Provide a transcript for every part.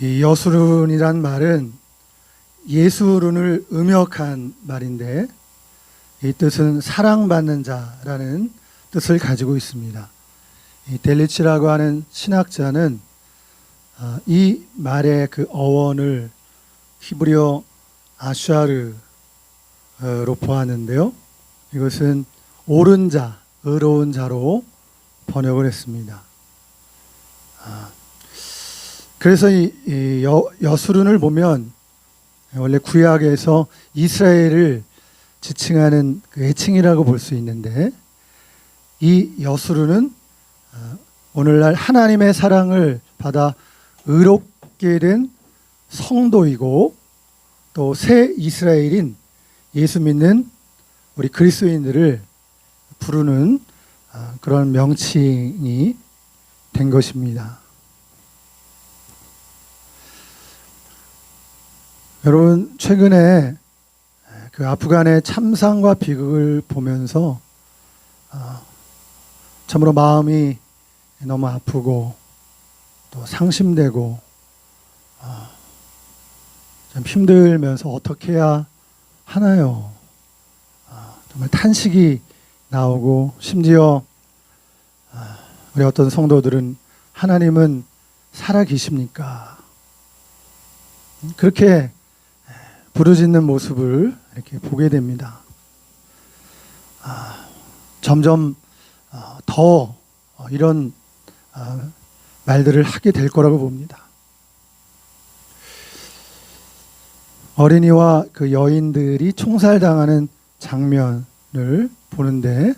이 여수룬이란 말은 예수룬을 음역한 말인데 이 뜻은 사랑받는 자라는 뜻을 가지고 있습니다. 이 델리치라고 하는 신학자는 이 말의 그 어원을 히브리어 아샤르로 보았는데요. 이것은 옳은 자, 의로운 자로 번역을 했습니다. 그래서 이 여수룬을 보면 원래 구약에서 이스라엘을 지칭하는 그 애칭이라고 볼 수 있는데, 이 여수룬은 오늘날 하나님의 사랑을 받아 의롭게 된 성도이고 또 새 이스라엘인 예수 믿는 우리 그리스도인들을 부르는 그런 명칭이 된 것입니다. 여러분, 최근에 그 아프간의 참상과 비극을 보면서 참으로 마음이 너무 아프고 또 상심되고 좀 힘들면서 어떻게 해야 하나요? 정말 탄식이 나오고, 심지어 우리 어떤 성도들은 하나님은 살아 계십니까? 그렇게 부르짖는 모습을 이렇게 보게 됩니다. 점점 더 이런 말들을 하게 될 거라고 봅니다. 어린이와 그 여인들이 총살당하는 장면을 보는데,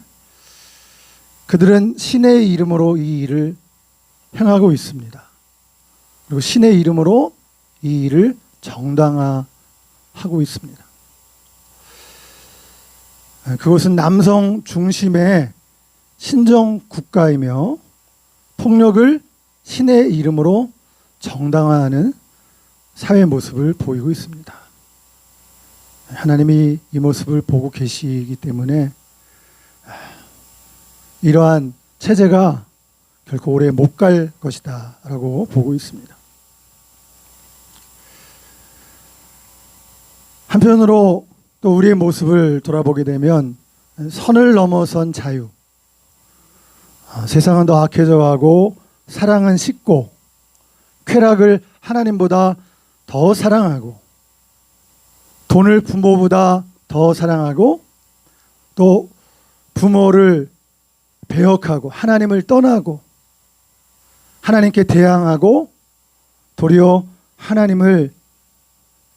그들은 신의 이름으로 이 일을 행하고 있습니다. 그리고 신의 이름으로 이 일을 정당화하고 있습니다. 그것은 남성 중심의 신정 국가이며 폭력을 신의 이름으로 정당화하는 사회 모습을 보이고 있습니다. 하나님이 이 모습을 보고 계시기 때문에 이러한 체제가 결코 오래 못 갈 것이다 라고 보고 있습니다. 한편으로 또 우리의 모습을 돌아보게 되면 선을 넘어선 자유, 세상은 더 악해져 가고 사랑은 식고, 쾌락을 하나님보다 더 사랑하고, 돈을 부모보다 더 사랑하고, 또 부모를 배역하고 하나님을 떠나고 하나님께 대항하고 도리어 하나님을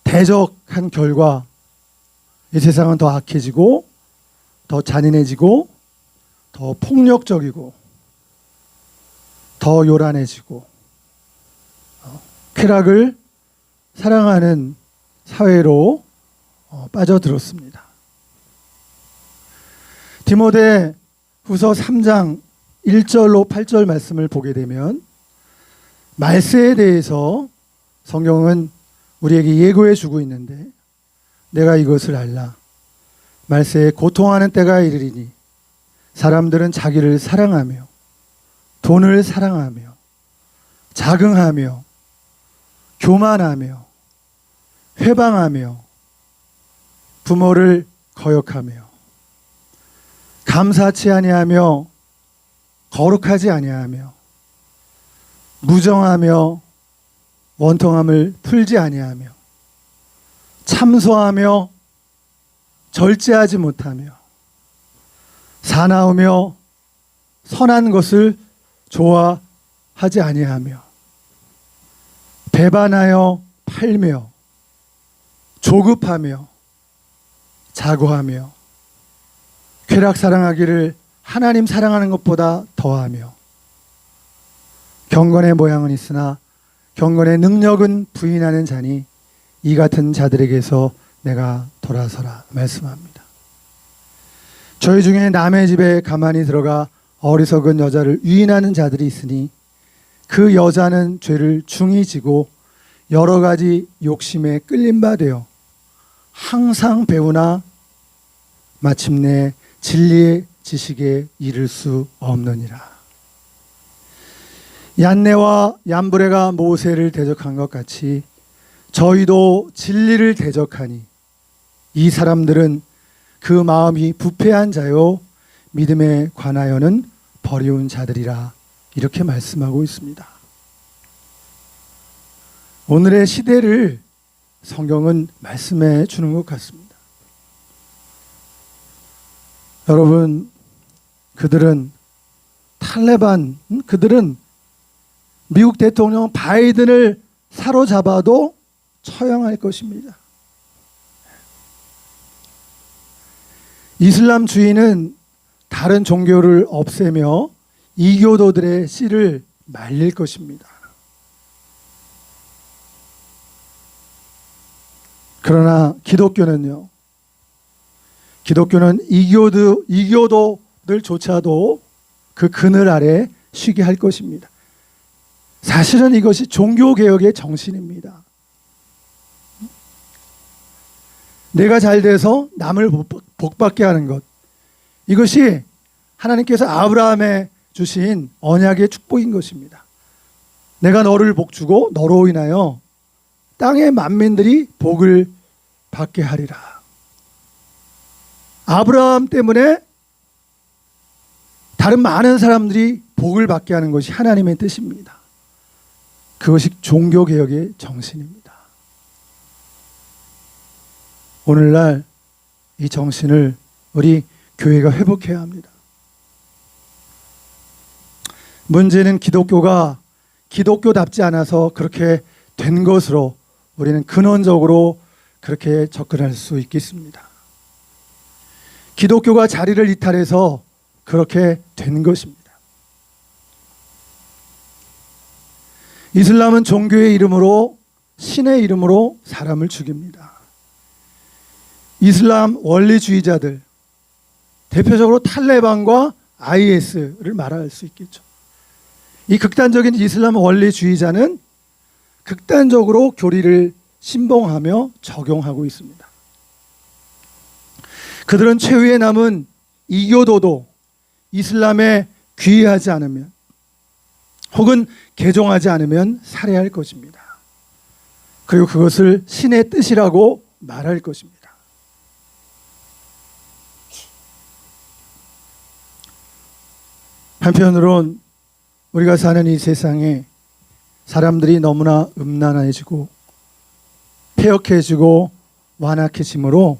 대적한 결과 이 세상은 더 악해지고 더 잔인해지고 더 폭력적이고 더 요란해지고 쾌락을 사랑하는 사회로 빠져들었습니다. 디모데 후서 3장 1절로 8절 말씀을 보게 되면 말세에 대해서 성경은 우리에게 예고해 주고 있는데, 내가 이것을 알라. 말세에 고통하는 때가 이르리니 사람들은 자기를 사랑하며 돈을 사랑하며 자긍하며 교만하며 회방하며 부모를 거역하며 감사치 아니하며 거룩하지 아니하며 무정하며 원통함을 풀지 아니하며 참소하며 절제하지 못하며 사나우며 선한 것을 좋아하지 아니하며 배반하여 팔며 조급하며 자고하며 쾌락 사랑하기를 하나님 사랑하는 것보다 더하며 경건의 모양은 있으나 경건의 능력은 부인하는 자니 이 같은 자들에게서 내가 돌아서라 말씀합니다. 저희 중에 남의 집에 가만히 들어가 어리석은 여자를 유인하는 자들이 있으니 그 여자는 죄를 중히 지고 여러 가지 욕심에 끌린 바 되어 항상 배우나 마침내 진리의 지식에 이를 수 없느니라. 얀네와 얀브레가 모세를 대적한 것 같이 저희도 진리를 대적하니 이 사람들은 그 마음이 부패한 자요 믿음에 관하여는 버리운 자들이라 이렇게 말씀하고 있습니다. 오늘의 시대를 성경은 말씀해 주는 것 같습니다. 여러분, 그들은 탈레반, 그들은 미국 대통령 바이든을 사로잡아도 처형할 것입니다. 이슬람주의는 다른 종교를 없애며 이교도들의 씨를 말릴 것입니다. 그러나 기독교는요, 기독교는 이교도들조차도 그 그늘 아래 쉬게 할 것입니다. 사실은 이것이 종교개혁의 정신입니다. 내가 잘 돼서 남을 복받게 하는 것, 이것이 하나님께서 아브라함에 주신 언약의 축복인 것입니다. 내가 너를 복주고 너로 인하여 땅의 만민들이 복을 받게 하리라. 아브라함 때문에 다른 많은 사람들이 복을 받게 하는 것이 하나님의 뜻입니다. 그것이 종교개혁의 정신입니다. 오늘날 이 정신을 우리 교회가 회복해야 합니다. 문제는 기독교가 기독교답지 않아서 그렇게 된 것으로 우리는 근원적으로 그렇게 접근할 수 있겠습니다. 기독교가 자리를 이탈해서 그렇게 된 것입니다. 이슬람은 종교의 이름으로, 신의 이름으로 사람을 죽입니다. 이슬람 원리주의자들, 대표적으로 탈레반과 IS를 말할 수 있겠죠. 이 극단적인 이슬람 원리주의자는 극단적으로 교리를 신봉하며 적용하고 있습니다. 그들은 최후에 남은 이교도도 이슬람에 귀의하지 않으면 혹은 개종하지 않으면 살해할 것입니다. 그리고 그것을 신의 뜻이라고 말할 것입니다. 한편으론 우리가 사는 이 세상에 사람들이 너무나 음란해지고 폐역해지고 완악해지므로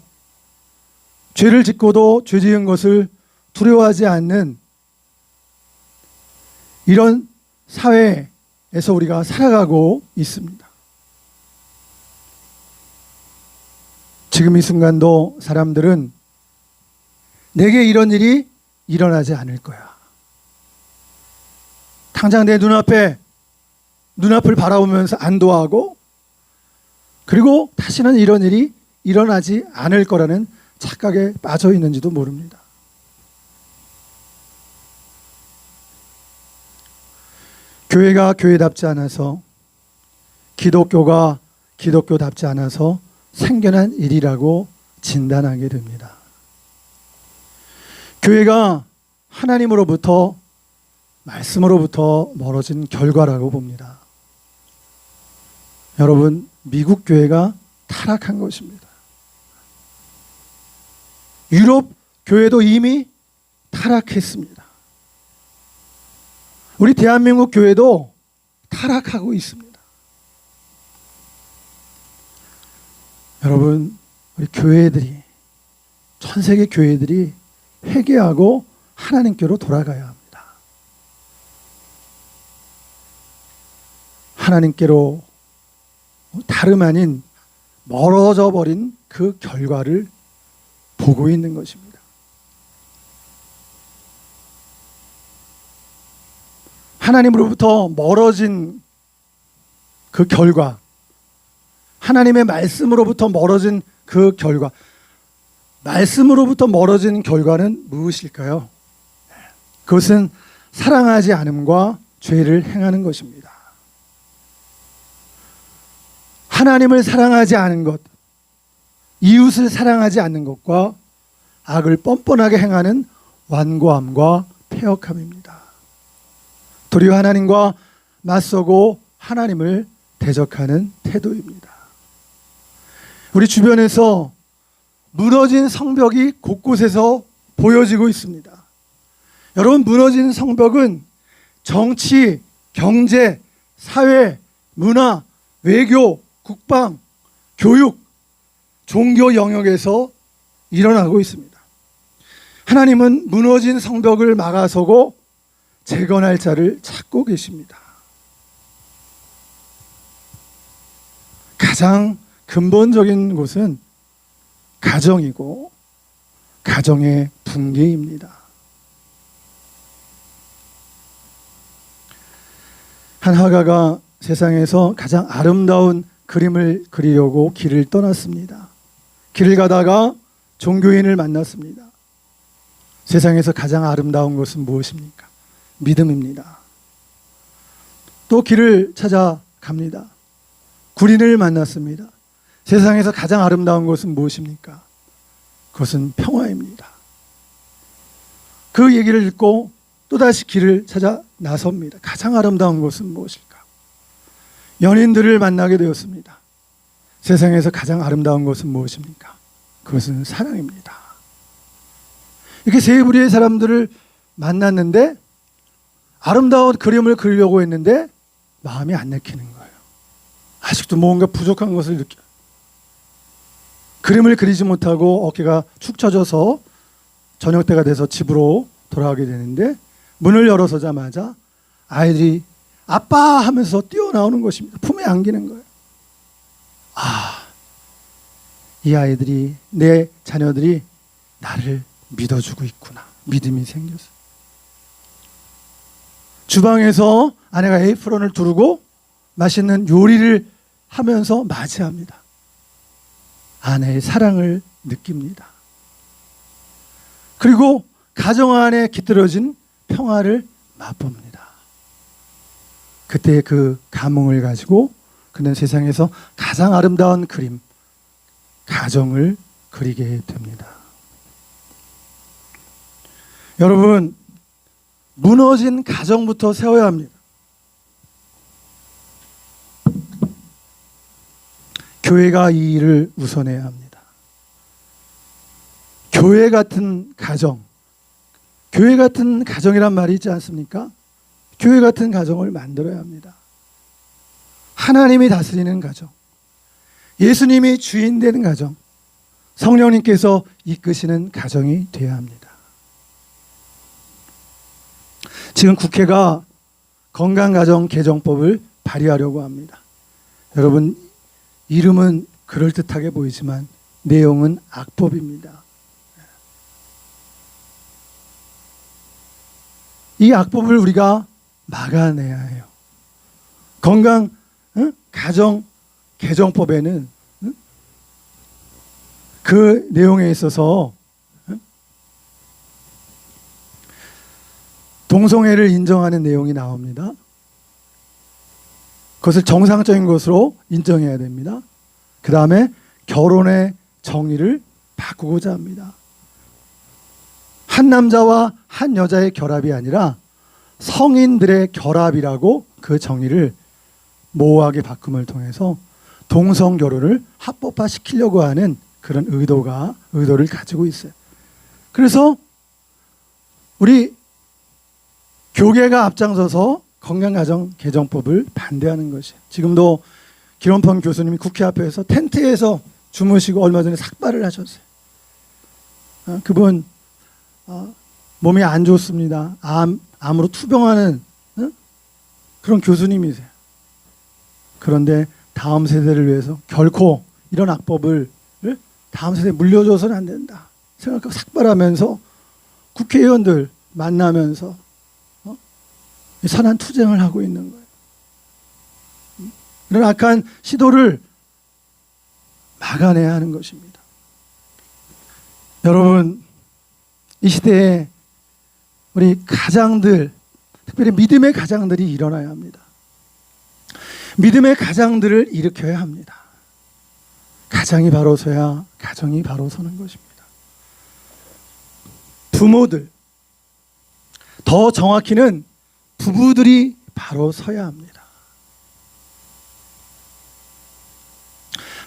죄를 짓고도 죄 지은 것을 두려워하지 않는 이런 사회에서 우리가 살아가고 있습니다. 지금 이 순간도 사람들은 내게 이런 일이 일어나지 않을 거야. 당장 내 눈앞을 바라보면서 안도하고 그리고 다시는 이런 일이 일어나지 않을 거라는 착각에 빠져 있는지도 모릅니다. 교회가 교회답지 않아서, 기독교가 기독교답지 않아서 생겨난 일이라고 진단하게 됩니다. 교회가 하나님으로부터, 말씀으로부터 멀어진 결과라고 봅니다. 여러분, 미국 교회가 타락한 것입니다. 유럽 교회도 이미 타락했습니다. 우리 대한민국 교회도 타락하고 있습니다. 여러분, 우리 교회들이, 전 세계 교회들이 회개하고 하나님께로 돌아가야 합니다. 하나님께로 다름 아닌 멀어져 버린 그 결과를 보고 있는 것입니다. 하나님으로부터 멀어진 그 결과, 하나님의 말씀으로부터 멀어진 그 결과, 말씀으로부터 멀어진 결과는 무엇일까요? 그것은 사랑하지 않음과 죄를 행하는 것입니다. 하나님을 사랑하지 않은 것, 이웃을 사랑하지 않는 것과 악을 뻔뻔하게 행하는 완고함과 패역함입니다. 도리어 하나님과 맞서고 하나님을 대적하는 태도입니다. 우리 주변에서 무너진 성벽이 곳곳에서 보여지고 있습니다. 여러분, 무너진 성벽은 정치, 경제, 사회, 문화, 외교, 국방, 교육, 종교 영역에서 일어나고 있습니다. 하나님은 무너진 성벽을 막아서고 재건할 자를 찾고 계십니다. 가장 근본적인 곳은 가정이고 가정의 붕괴입니다. 한 화가가 세상에서 가장 아름다운 그림을 그리려고 길을 떠났습니다. 길을 가다가 종교인을 만났습니다. 세상에서 가장 아름다운 것은 무엇입니까? 믿음입니다. 또 길을 찾아갑니다. 군인을 만났습니다. 세상에서 가장 아름다운 것은 무엇입니까? 그것은 평화입니다. 그 얘기를 듣고 또다시 길을 찾아 나섭니다. 가장 아름다운 것은 무엇일까? 연인들을 만나게 되었습니다. 세상에서 가장 아름다운 것은 무엇입니까? 그것은 사랑입니다. 이렇게 세 부류의 사람들을 만났는데 아름다운 그림을 그리려고 했는데 마음이 안 내키는 거예요. 아직도 뭔가 부족한 것을 느껴요. 그림을 그리지 못하고 어깨가 축 처져서 저녁 때가 돼서 집으로 돌아가게 되는데 문을 열어서자마자 아이들이 아빠 하면서 뛰어나오는 것입니다. 품에 안기는 거예요. 이 아이들이, 내 자녀들이 나를 믿어주고 있구나. 믿음이 생겼어요. 주방에서 아내가 에이프런을 두르고 맛있는 요리를 하면서 맞이합니다. 아내의 사랑을 느낍니다. 그리고 가정 안에 깃들어진 평화를 맛봅니다. 그때 그 감흥을 가지고 그는 세상에서 가장 아름다운 그림, 가정을 그리게 됩니다. 여러분, 무너진 가정부터 세워야 합니다. 교회가 이 일을 우선해야 합니다. 교회 같은 가정, 교회 같은 가정이란 말이 있지 않습니까? 교회 같은 가정을 만들어야 합니다. 하나님이 다스리는 가정, 예수님이 주인 되는 가정, 성령님께서 이끄시는 가정이 되어야 합니다. 지금 국회가 건강가정 개정법을 발의하려고 합니다. 여러분, 이름은 그럴듯하게 보이지만 내용은 악법입니다. 이 악법을 우리가 막아내야 해요. 가정 개정법에는 그 내용에 있어서 동성애를 인정하는 내용이 나옵니다. 그것을 정상적인 것으로 인정해야 됩니다. 그 다음에 결혼의 정의를 바꾸고자 합니다. 한 남자와 한 여자의 결합이 아니라 성인들의 결합이라고 그 정의를 모호하게 바꿈을 통해서 동성 결혼을 합법화시키려고 하는 그런 의도를 가지고 있어요. 그래서 우리 교계가 앞장서서 건강가정 개정법을 반대하는 것이에요. 지금도 기론펀 교수님이 국회 앞에서 텐트에서 주무시고 얼마 전에 삭발을 하셨어요. 그분 몸이 안 좋습니다. 암으로 투병하는 그런 교수님이세요. 그런데 다음 세대를 위해서 결코 이런 악법을 다음 세대에 물려줘서는 안 된다 생각하고 삭발하면서 국회의원들 만나면서 선한 투쟁을 하고 있는 거예요. 이런 악한 시도를 막아내야 하는 것입니다. 여러분, 이 시대에 우리 가장들, 특별히 믿음의 가장들이 일어나야 합니다. 믿음의 가장들을 일으켜야 합니다. 가장이 바로 서야 가정이 바로 서는 것입니다. 부모들, 더 정확히는 부부들이 바로 서야 합니다.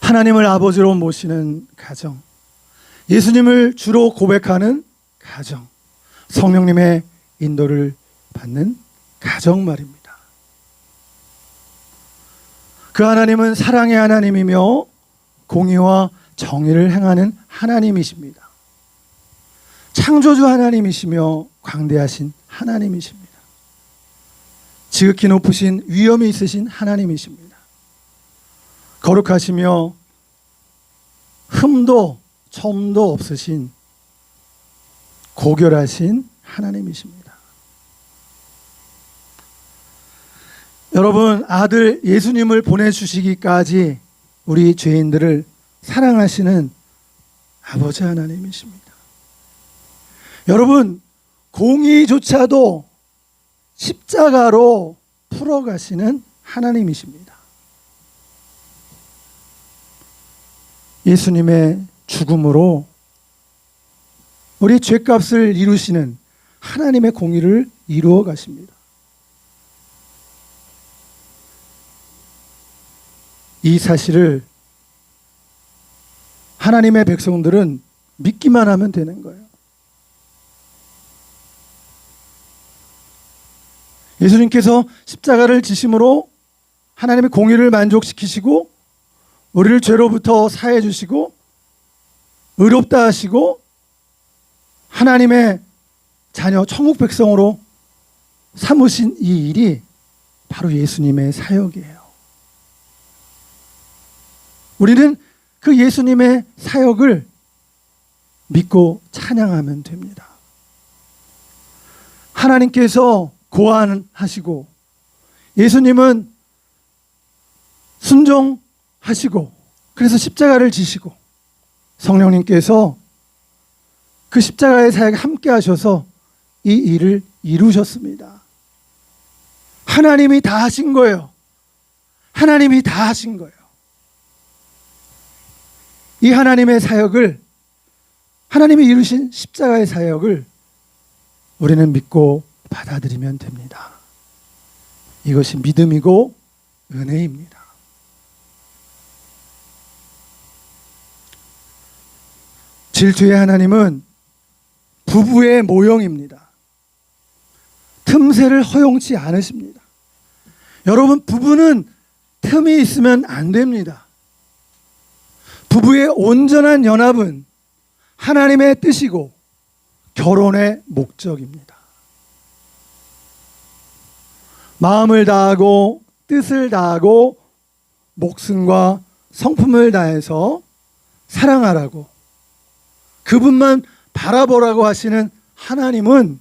하나님을 아버지로 모시는 가정, 예수님을 주로 고백하는 가정, 성령님의 인도를 받는 가정 말입니다. 그 하나님은 사랑의 하나님이며 공의와 정의를 행하는 하나님이십니다. 창조주 하나님이시며 광대하신 하나님이십니다. 지극히 높으신 위엄이 있으신 하나님이십니다. 거룩하시며 흠도 첨도 없으신 고결하신 하나님이십니다. 여러분, 아들 예수님을 보내주시기까지 우리 죄인들을 사랑하시는 아버지 하나님이십니다. 여러분, 공의조차도 십자가로 풀어가시는 하나님이십니다. 예수님의 죽음으로 우리 죄값을 이루시는 하나님의 공의를 이루어 가십니다. 이 사실을 하나님의 백성들은 믿기만 하면 되는 거예요. 예수님께서 십자가를 지심으로 하나님의 공의를 만족시키시고 우리를 죄로부터 사해 주시고 의롭다 하시고 하나님의 자녀 천국 백성으로 삼으신 이 일이 바로 예수님의 사역이에요. 우리는 그 예수님의 사역을 믿고 찬양하면 됩니다. 하나님께서 고안하시고 예수님은 순종하시고 그래서 십자가를 지시고 성령님께서 그 십자가의 사역에 함께 하셔서 이 일을 이루셨습니다. 하나님이 다 하신 거예요. 하나님이 다 하신 거예요. 이 하나님의 사역을, 하나님이 이루신 십자가의 사역을 우리는 믿고 받아들이면 됩니다. 이것이 믿음이고 은혜입니다. 질투의 하나님은 부부의 모형입니다. 틈새를 허용치 않으십니다. 여러분, 부부는 틈이 있으면 안 됩니다. 부부의 온전한 연합은 하나님의 뜻이고 결혼의 목적입니다. 마음을 다하고 뜻을 다하고 목숨과 성품을 다해서 사랑하라고 그분만 바라보라고 하시는 하나님은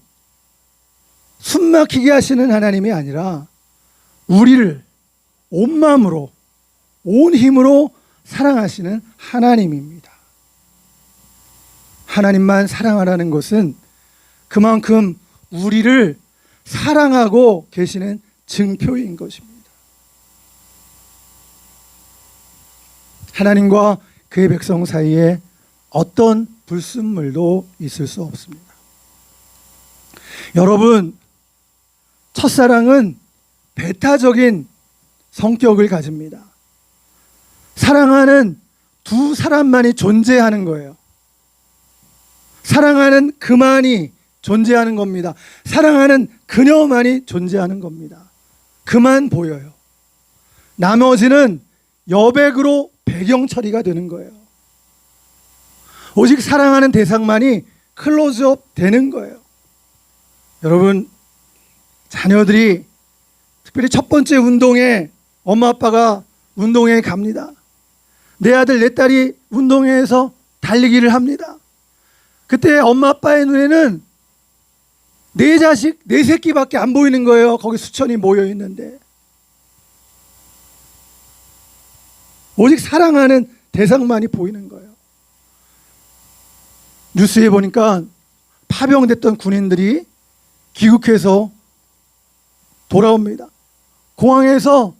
숨막히게 하시는 하나님이 아니라 우리를 온 마음으로 온 힘으로 사랑하시는 하나님입니다. 하나님만 사랑하라는 것은 그만큼 우리를 사랑하고 계시는 증표인 것입니다. 하나님과 그의 백성 사이에 어떤 불순물도 있을 수 없습니다. 여러분, 첫사랑은 배타적인 성격을 가집니다. 사랑하는 두 사람만이 존재하는 거예요. 사랑하는 그만이 존재하는 겁니다. 사랑하는 그녀만이 존재하는 겁니다. 그만 보여요. 나머지는 여백으로 배경 처리가 되는 거예요. 오직 사랑하는 대상만이 클로즈업 되는 거예요. 여러분, 자녀들이 특별히 첫 번째 운동회 엄마 아빠가 운동회에 갑니다. 내 아들 내 딸이 운동회에서 달리기를 합니다. 그때 엄마 아빠의 눈에는 내 자식 내 새끼밖에 안 보이는 거예요. 거기 수천이 모여 있는데 오직 사랑하는 대상만이 보이는 거예요. 뉴스에 보니까 파병됐던 군인들이 귀국해서 돌아옵니다. 공항에서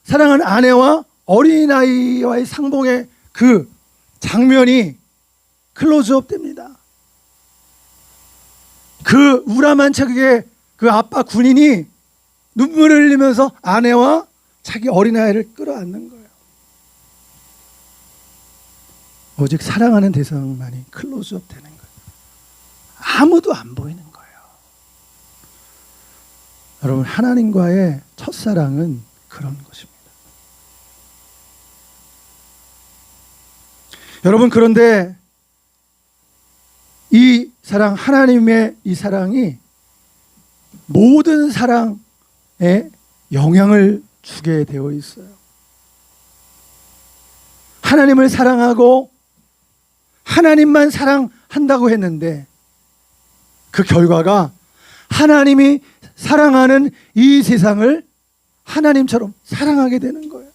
사랑하는 아내와 어린아이와의 상봉의 그 장면이 클로즈업 됩니다. 그 우람한 척의 그 아빠 군인이 눈물을 흘리면서 아내와 자기 어린아이를 끌어안는 거예요. 오직 사랑하는 대상만이 클로즈업 되는 거예요. 아무도 안 보이는 거예요. 여러분, 하나님과의 첫사랑은 그런 것입니다. 여러분, 그런데 이 사랑, 하나님의 이 사랑이 모든 사랑에 영향을 주게 되어 있어요. 하나님을 사랑하고 하나님만 사랑한다고 했는데 그 결과가 하나님이 사랑하는 이 세상을 하나님처럼 사랑하게 되는 거예요.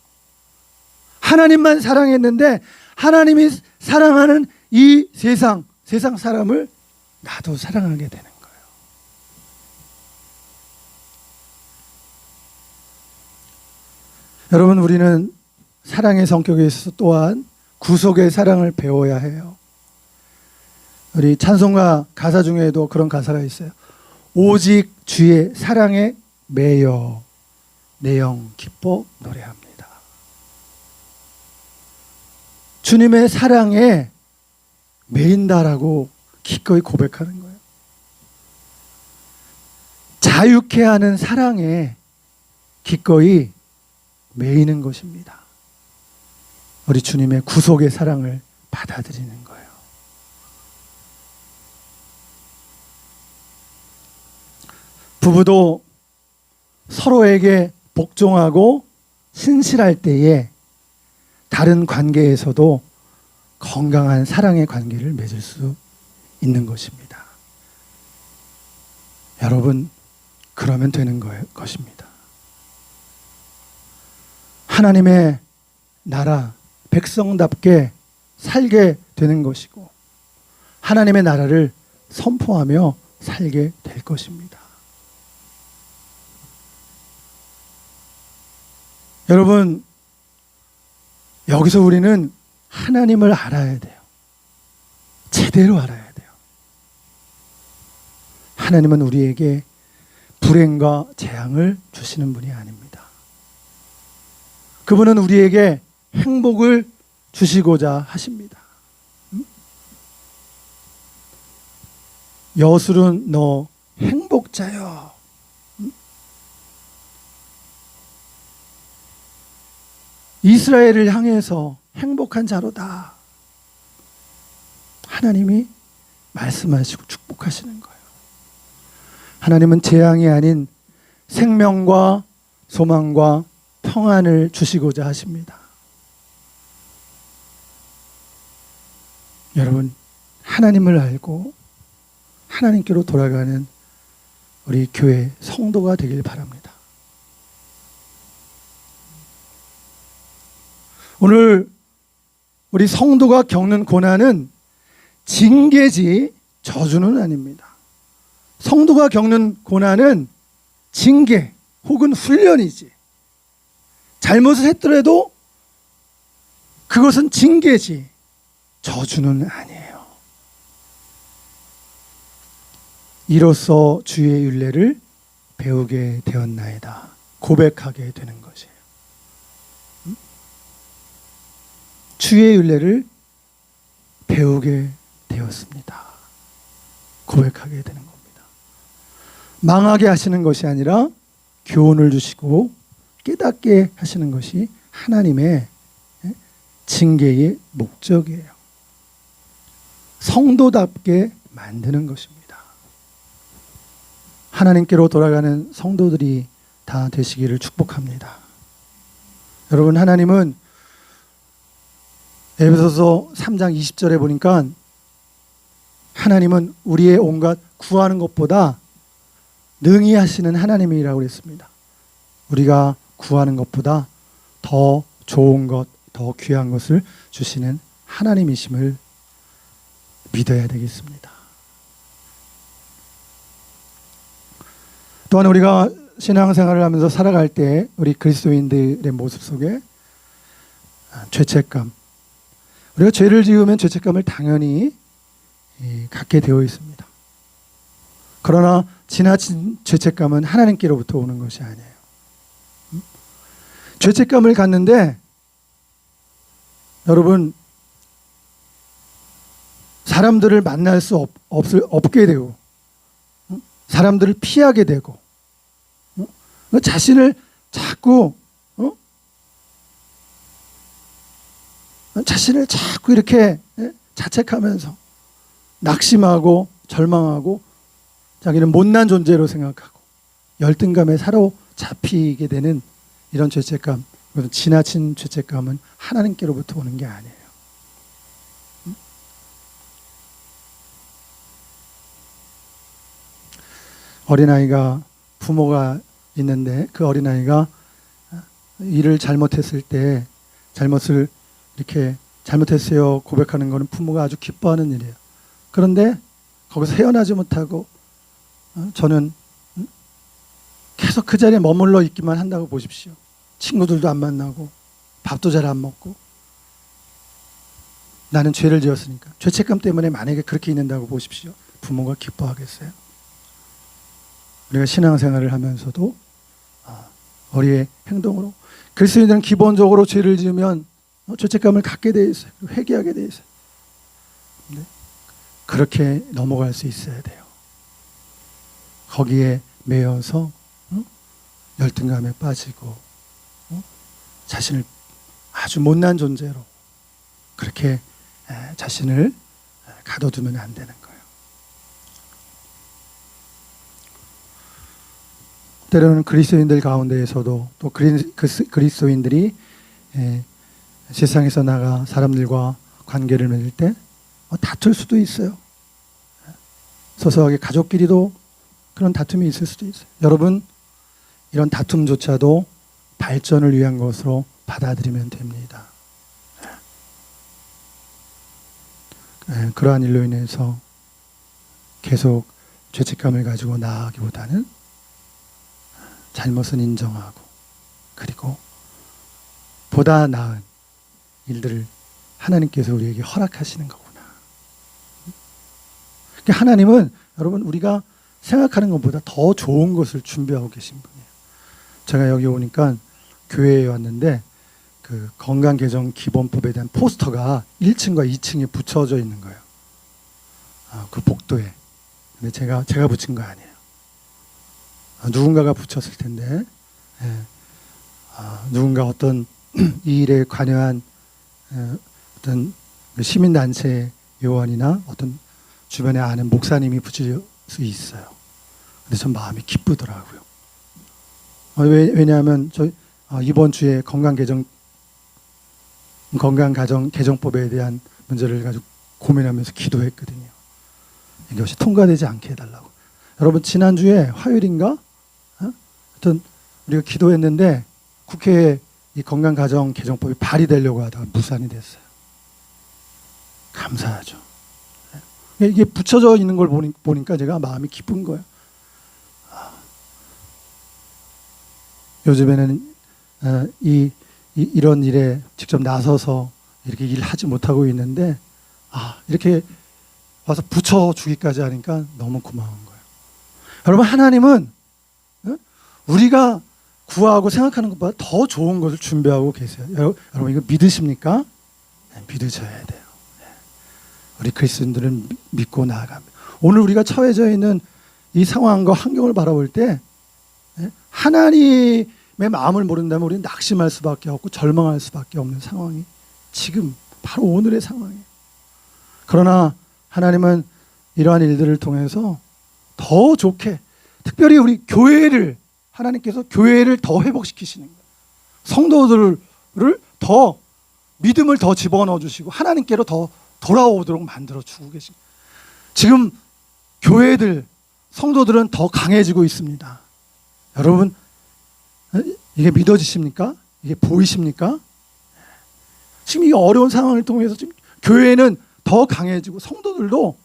하나님만 사랑했는데 하나님이 사랑하는 이 세상 사람을 나도 사랑하게 되는 거예요. 여러분, 우리는 사랑의 성격에 있어서 또한 구속의 사랑을 배워야 해요. 우리 찬송가 가사 중에도 그런 가사가 있어요. 오직 주의 사랑에 매여 내 영 기뻐 노래합니다. 주님의 사랑에 매인다라고 기꺼이 고백하는 거예요. 자유케 하는 사랑에 기꺼이 매이는 것입니다. 우리 주님의 구속의 사랑을 받아들이는 거예요. 부부도 서로에게 복종하고 신실할 때에 다른 관계에서도 건강한 사랑의 관계를 맺을 수 있는 것입니다. 여러분, 그러면 되는 것입니다. 하나님의 나라, 백성답게 살게 되는 것이고 하나님의 나라를 선포하며 살게 될 것입니다. 여러분, 여기서 우리는 하나님을 알아야 돼요. 제대로 알아야 돼요. 하나님은 우리에게 불행과 재앙을 주시는 분이 아닙니다. 그분은 우리에게 행복을 주시고자 하십니다. 여술은 너 행복자여. 이스라엘을 향해서 행복한 자로다. 하나님이 말씀하시고 축복하시는 거예요. 하나님은 재앙이 아닌 생명과 소망과 평안을 주시고자 하십니다. 여러분, 하나님을 알고 하나님께로 돌아가는 우리 교회 성도가 되길 바랍니다. 오늘 우리 성도가 겪는 고난은 징계지 저주는 아닙니다. 성도가 겪는 고난은 징계 혹은 훈련이지. 잘못을 했더라도 그것은 징계지 저주는 아니에요. 이로써 주의 율례를 배우게 되었나이다. 고백하게 되는 것이에요. 주의 율례를 배우게 되었습니다. 고백하게 되는 겁니다. 망하게 하시는 것이 아니라 교훈을 주시고 깨닫게 하시는 것이 하나님의 징계의 목적이에요. 성도답게 만드는 것입니다. 하나님께로 돌아가는 성도들이 다 되시기를 축복합니다. 여러분, 하나님은 에베소서 3장 20절에 보니까 하나님은 우리의 온갖 구하는 것보다 능히 하시는 하나님이라고 그랬습니다. 우리가 구하는 것보다 더 좋은 것, 더 귀한 것을 주시는 하나님이심을 믿어야 되겠습니다. 또한 우리가 신앙생활을 하면서 살아갈 때 우리 그리스도인들의 모습 속에 죄책감, 우리가 죄를 지으면 죄책감을 당연히 갖게 되어 있습니다. 그러나 지나친 죄책감은 하나님께로부터 오는 것이 아니에요. 죄책감을 갖는데 여러분 사람들을 만날 수 없게 되고 사람들을 피하게 되고 자신을 자꾸 이렇게 자책하면서 낙심하고 절망하고 자기는 못난 존재로 생각하고 열등감에 사로잡히게 되는 이런 죄책감, 지나친 죄책감은 하나님께로부터 오는 게 아니에요. 어린아이가 부모가 있는데 그 어린아이가 일을 잘못했을 때 잘못을 이렇게 잘못했어요 고백하는 것은 부모가 아주 기뻐하는 일이에요. 그런데 거기서 헤어나지 못하고 저는 계속 그 자리에 머물러 있기만 한다고 보십시오. 친구들도 안 만나고 밥도 잘 안 먹고 나는 죄를 지었으니까 죄책감 때문에 만약에 그렇게 있는다고 보십시오. 부모가 기뻐하겠어요? 우리가 신앙생활을 하면서도 우리의 행동으로 그리스도인들은 기본적으로 죄를 지으면 죄책감을 갖게 돼 있어요. 회개하게 돼 있어요. 네. 그렇게 넘어갈 수 있어야 돼요. 거기에 매여서 열등감에 빠지고 자신을 아주 못난 존재로 그렇게 자신을 가둬두면 안 되는 거예요. 때로는 그리스도인들 가운데에서도 또 그리스도인들이 세상에서 나가 사람들과 관계를 맺을 때 다툴 수도 있어요. 소소하게 가족끼리도 그런 다툼이 있을 수도 있어요. 여러분 이런 다툼조차도 발전을 위한 것으로 받아들이면 됩니다. 그러한 일로 인해서 계속 죄책감을 가지고 나아가기보다는 잘못은 인정하고 그리고 보다 나은 일들을 하나님께서 우리에게 허락하시는 거구나. 그러니까 하나님은 여러분 우리가 생각하는 것보다 더 좋은 것을 준비하고 계신 분이에요. 제가 여기 오니까 교회에 왔는데 그 건강개정 기본법에 대한 포스터가 1층과 2층에 붙여져 있는 거예요. 그 복도에. 근데 제가 붙인 거 아니에요. 누군가가 붙였을 텐데 누군가 어떤 이 일에 관여한 어떤 시민단체 요원이나 어떤 주변에 아는 목사님이 붙일 수 있어요. 근데 전 마음이 기쁘더라고요. 왜냐하면 이번 주에 건강가정 개정법에 대한 문제를 가지고 고민하면서 기도했거든요. 이것이 통과되지 않게 해달라고. 여러분 지난주에 화요일인가? 하여튼 우리가 기도했는데 국회에 이 건강가정 개정법이 발의되려고 하다가 무산이 됐어요. 감사하죠. 이게 붙여져 있는 걸 보니까 제가 마음이 기쁜 거예요. 요즘에는 이런 일에 직접 나서서 이렇게 일하지 못하고 있는데 이렇게 와서 붙여주기까지 하니까 너무 고마운 거예요. 여러분 하나님은 우리가 구하고 생각하는 것보다 더 좋은 것을 준비하고 계세요. 여러분 이거 믿으십니까? 네, 믿으셔야 돼요. 네. 우리 그리스도인들은 믿고 나아갑니다. 오늘 우리가 처해져 있는 이 상황과 환경을 바라볼 때 하나님의 마음을 모른다면 우리는 낙심할 수밖에 없고 절망할 수밖에 없는 상황이 지금 바로 오늘의 상황이에요. 그러나 하나님은 이러한 일들을 통해서 더 좋게 특별히 우리 교회를 하나님께서 교회를 더 회복시키시는 거예요. 성도들을 더 믿음을 더 집어넣어 주시고 하나님께로 더 돌아오도록 만들어 주고 계십니다. 지금 교회들 성도들은 더 강해지고 있습니다. 여러분 이게 믿어지십니까? 이게 보이십니까? 지금 이 어려운 상황을 통해서 지금 교회는 더 강해지고 성도들도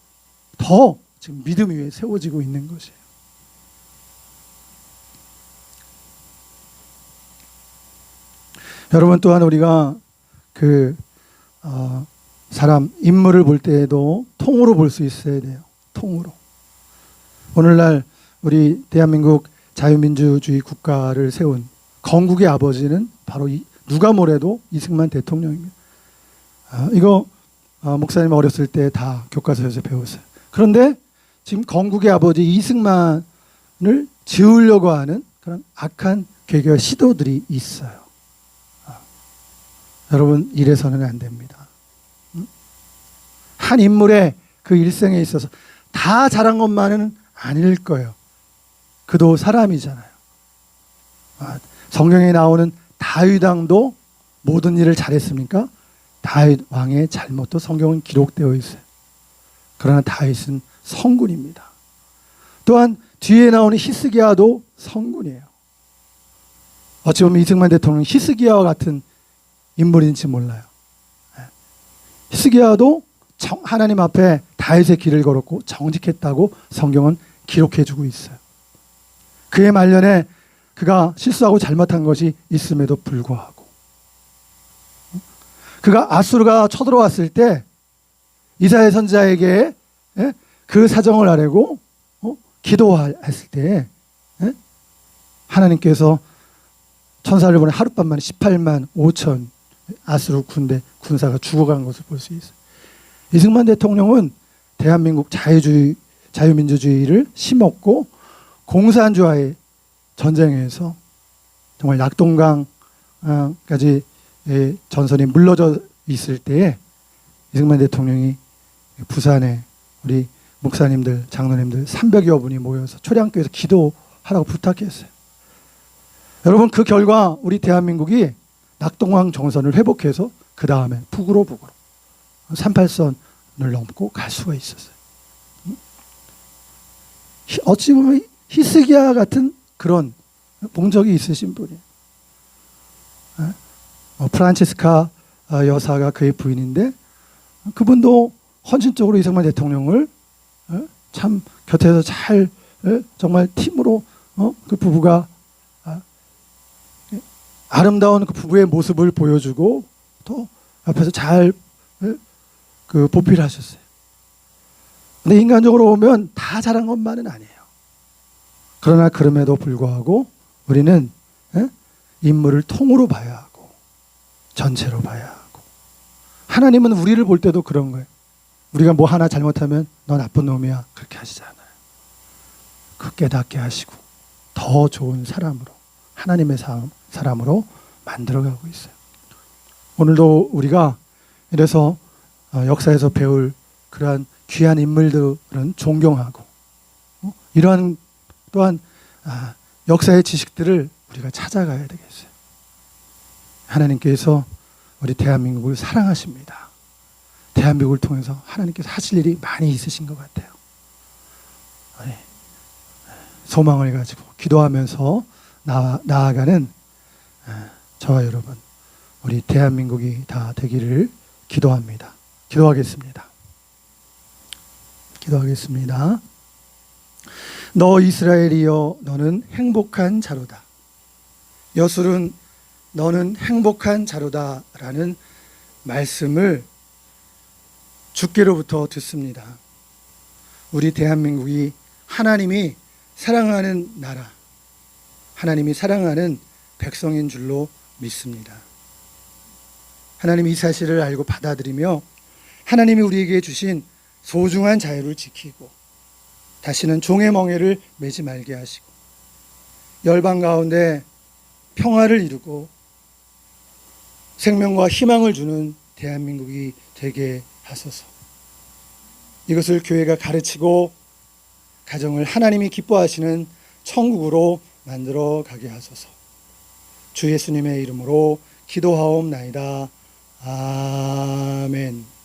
더 지금 믿음 위에 세워지고 있는 것이에요. 여러분 또한 우리가 사람 인물을 볼 때에도 통으로 볼 수 있어야 돼요. 통으로. 오늘날 우리 대한민국 자유민주주의 국가를 세운 건국의 아버지는 바로 누가 뭐래도 이승만 대통령입니다. 이거 목사님 어렸을 때 다 교과서에서 배웠어요. 그런데 지금 건국의 아버지 이승만을 지우려고 하는 그런 악한 괴계와 시도들이 있어요. 여러분, 이래서는 안 됩니다. 한 인물의 그 일생에 있어서 다 잘한 것만은 아닐 거예요. 그도 사람이잖아요. 성경에 나오는 다윗 왕도 모든 일을 잘했습니까? 다윗 왕의 잘못도 성경은 기록되어 있어요. 그러나 다윗은 성군입니다. 또한 뒤에 나오는 히스기야도 성군이에요. 어찌 보면 이승만 대통령은 히스기야와 같은 인물인지 몰라요. 히스기야도 하나님 앞에 다윗의 길을 걸었고 정직했다고 성경은 기록해주고 있어요. 그의 말년에 그가 실수하고 잘못한 것이 있음에도 불구하고 그가 아수르가 쳐들어왔을 때 이사야 선지자에게 그 사정을 아뢰고 기도했을 때 하나님께서 천사를 보내 하룻밤 만에 18만 5천 아수르 군사가 죽어간 것을 볼 수 있어요. 이승만 대통령은 대한민국 자유민주주의를 심었고 공산주의와의 전쟁에서 정말 낙동강까지 전선이 물러져 있을 때에 이승만 대통령이 부산에 우리 목사님들, 장로님들 300여 분이 모여서 초량교에서 기도하라고 부탁했어요. 여러분, 그 결과 우리 대한민국이 낙동강 정선을 회복해서 그 다음에 북으로 38선을 넘고 갈 수가 있었어요. 어찌 보면 히스기야 같은 그런 공적이 있으신 분이에요. 프란체스카 여사가 그의 부인인데 그분도 헌신적으로 이승만 대통령을 참 곁에서 잘 정말 팀으로 그 부부가 아름다운 그 부부의 모습을 보여주고 또 옆에서 잘 그 보필을 하셨어요. 근데 인간적으로 보면 다 잘한 것만은 아니에요. 그러나 그럼에도 불구하고 우리는 인물을 통으로 봐야 하고 전체로 봐야 하고 하나님은 우리를 볼 때도 그런 거예요. 우리가 뭐 하나 잘못하면 너 나쁜 놈이야 그렇게 하시지 않아요. 그 깨닫게 하시고 더 좋은 사람으로 하나님의 사람으로 만들어가고 있어요. 오늘도 우리가 이래서 역사에서 배울 그러한 귀한 인물들은 존경하고 이러한 또한 역사의 지식들을 우리가 찾아가야 되겠어요. 하나님께서 우리 대한민국을 사랑하십니다. 대한민국을 통해서 하나님께서 하실 일이 많이 있으신 것 같아요. 소망을 가지고 기도하면서 나아가는 저와 여러분, 우리 대한민국이 다 되기를 기도합니다. 기도하겠습니다. 너 이스라엘이여 너는 행복한 자로다. 여술은 너는 행복한 자로다 라는 말씀을 주께로부터 듣습니다. 우리 대한민국이 하나님이 사랑하는 나라, 하나님이 사랑하는 백성인 줄로 믿습니다. 하나님 이 사실을 알고 받아들이며 하나님이 우리에게 주신 소중한 자유를 지키고 다시는 종의 멍에를 매지 말게 하시고 열방 가운데 평화를 이루고 생명과 희망을 주는 대한민국이 되게 하소서. 이것을 교회가 가르치고 가정을 하나님이 기뻐하시는 천국으로 만들어 가게 하소서. 주 예수님의 이름으로 기도하옵나이다. 아멘.